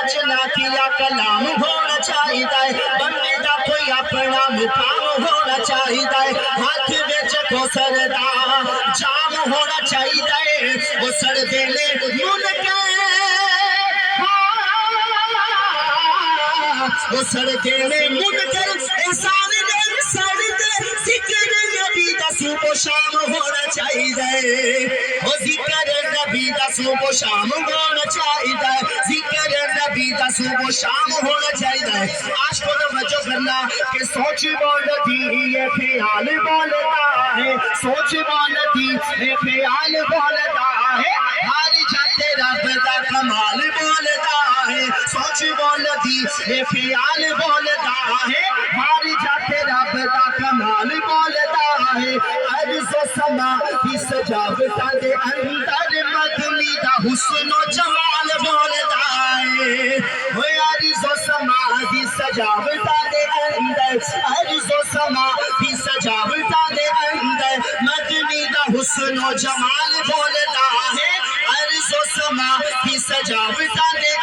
رچنا کیا کلام ہونا چاہیے بندے دا کوئی اپنا مقام ہونا چاہیے ہاتھ وچ کوثر دا جام ہونا چاہیے وہ سڑ دینے وہ سڑ دینے منکر انسان دے سڑ دے ذکر نبی دا صبح و شام ہونا چاہیے وہ ذکر نبی دا صبح و شام ہونا چاہیے ذکر نبی دا صبح و شام ہونا چاہیے آج کو توجہ کرنا کہ سوچ بولتی یہ خیال بولتا ہے سوچ بولتی یہ خیال بولتا ہے ہر جاتے رب دا کمال بولتا ہے سوچ بولتی یہ خیال بولتا ہے ہر جاتے رب دا کمال بولتا ہے عرض و سما کی سجاوٹاں دے اندر مدنی دا حسن و جمال بولتا ہے عرض و سما کی سجاوٹاں دے اندر عرض و سما کی سجاوٹاں دے اندر مدنی دا حسن و جمال بولتا ہے عرض و سما کی سجاوٹاں دے